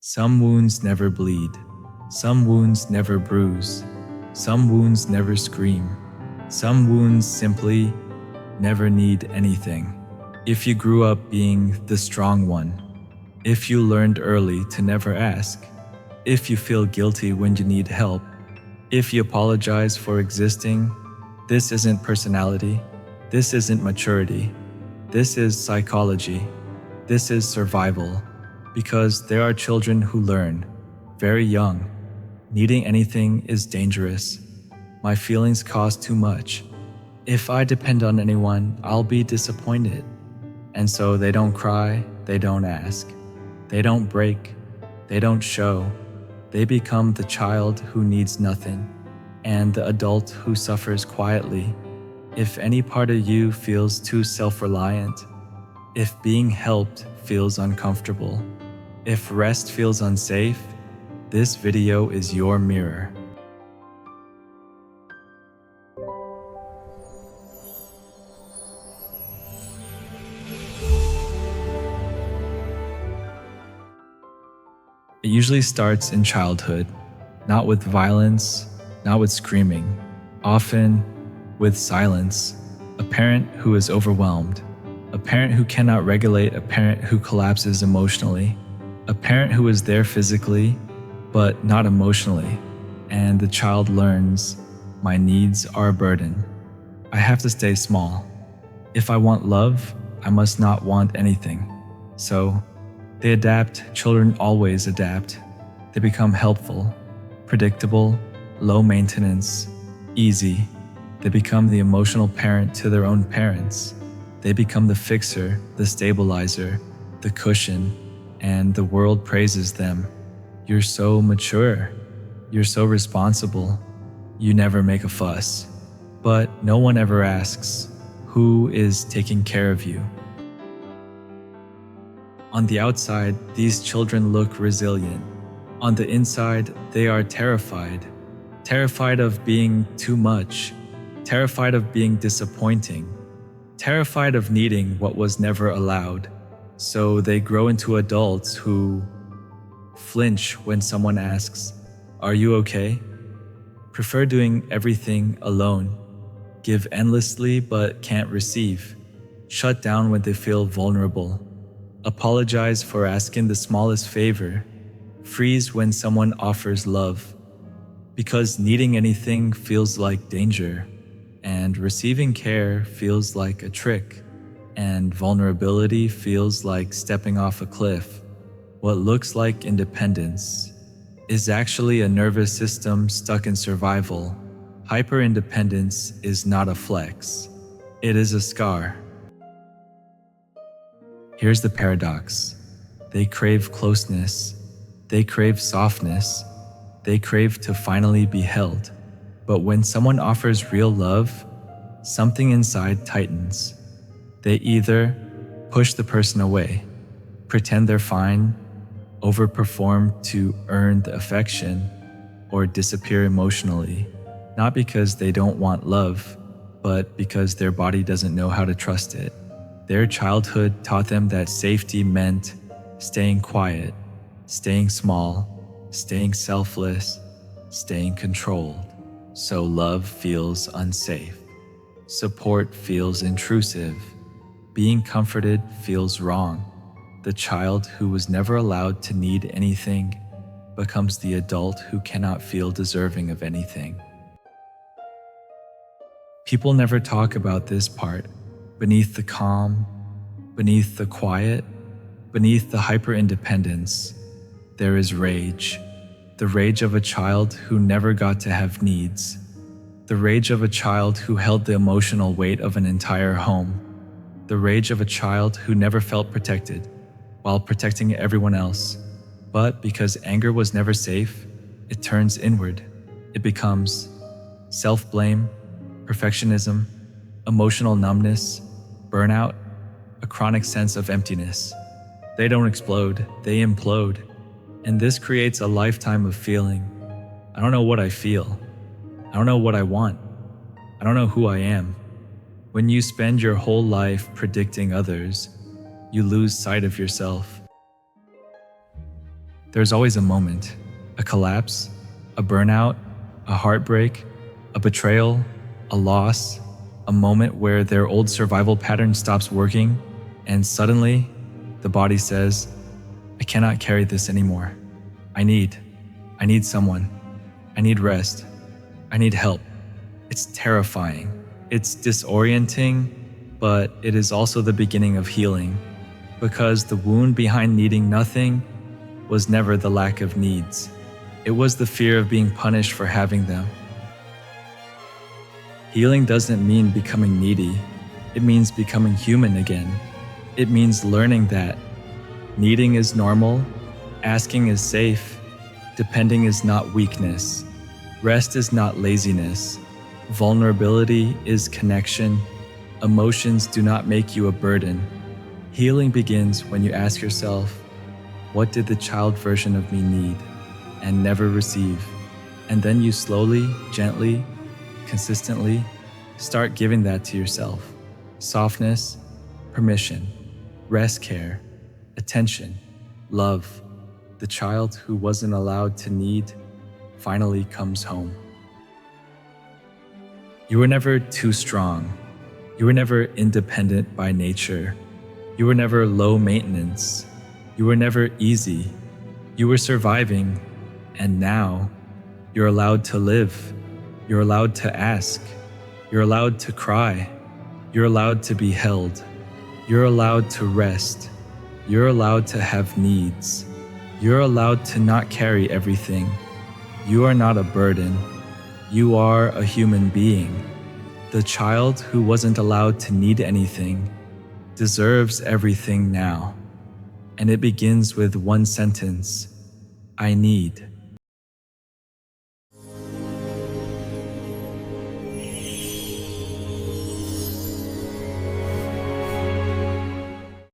Some wounds never bleed. Some wounds never bruise. Some wounds never scream. Some wounds simply never need anything. If you grew up being the strong one, if you learned early to never ask, if you feel guilty when you need help, if you apologize for existing, this isn't personality. This isn't maturity. This is psychology. This is survival. Because there are children who learn, very young, needing anything is dangerous. My feelings cost too much. If I depend on anyone, I'll be disappointed. And so they don't cry, they don't ask. They don't break, they don't show. They become the child who needs nothing, and the adult who suffers quietly. If any part of you feels too self-reliant, if being helped feels uncomfortable, if rest feels unsafe, this video is your mirror. It usually starts in childhood, not with violence, not with screaming, often with silence. A parent who is overwhelmed, a parent who cannot regulate, a parent who collapses emotionally, a parent who is there physically, but not emotionally, and the child learns, my needs are a burden. I have to stay small. If I want love, I must not want anything. So, they adapt. Children always adapt. They become helpful, predictable, low maintenance, easy. They become the emotional parent to their own parents. They become the fixer, the stabilizer, the cushion, and the world praises them. You're so mature. You're so responsible. You never make a fuss. But no one ever asks, who is taking care of you? On the outside, these children look resilient. On the inside, they are terrified. Terrified of being too much. Terrified of being disappointing. Terrified of needing what was never allowed. So they grow into adults who flinch when someone asks, "Are you okay?" Prefer doing everything alone. Give endlessly but can't receive. Shut down when they feel vulnerable. Apologize for asking the smallest favor. Freeze when someone offers love. Because needing anything feels like danger, and receiving care feels like a trick, and vulnerability feels like stepping off a cliff. What looks like independence is actually a nervous system stuck in survival. Hyper-independence is not a flex. It is a scar. Here's the paradox. They crave closeness. They crave softness. They crave to finally be held. But when someone offers real love, something inside tightens. They either push the person away, pretend they're fine, overperform to earn the affection, or disappear emotionally, not because they don't want love, but because their body doesn't know how to trust it. Their childhood taught them that safety meant staying quiet, staying small, staying selfless, staying controlled. So love feels unsafe. Support feels intrusive. Being comforted feels wrong. The child who was never allowed to need anything becomes the adult who cannot feel deserving of anything. People never talk about this part. Beneath the calm, beneath the quiet, beneath the hyper-independence, there is rage. The rage of a child who never got to have needs. The rage of a child who held the emotional weight of an entire home. The rage of a child who never felt protected, while protecting everyone else. But because anger was never safe, it turns inward. It becomes self-blame, perfectionism, emotional numbness, burnout, a chronic sense of emptiness. They don't explode, they implode. And this creates a lifetime of feeling. I don't know what I feel. I don't know what I want. I don't know who I am. When you spend your whole life predicting others, you lose sight of yourself. There's always a moment, a collapse, a burnout, a heartbreak, a betrayal, a loss, a moment where their old survival pattern stops working, and suddenly the body says, I cannot carry this anymore. I need someone. I need rest. I need help. It's terrifying. It's disorienting, but it is also the beginning of healing, because the wound behind needing nothing was never the lack of needs. It was the fear of being punished for having them. Healing doesn't mean becoming needy. It means becoming human again. It means learning that needing is normal, asking is safe, depending is not weakness, rest is not laziness, vulnerability is connection, emotions do not make you a burden. Healing begins when you ask yourself, what did the child version of me need and never receive? And then you slowly, gently, consistently start giving that to yourself. Softness, permission, rest care, attention, love. The child who wasn't allowed to need finally comes home. You were never too strong. You were never independent by nature. You were never low maintenance. You were never easy. You were surviving, and now you're allowed to live. You're allowed to ask. You're allowed to cry. You're allowed to be held. You're allowed to rest. You're allowed to have needs. You're allowed to not carry everything. You are not a burden. You are a human being. The child who wasn't allowed to need anything deserves everything now. And it begins with one sentence: I need.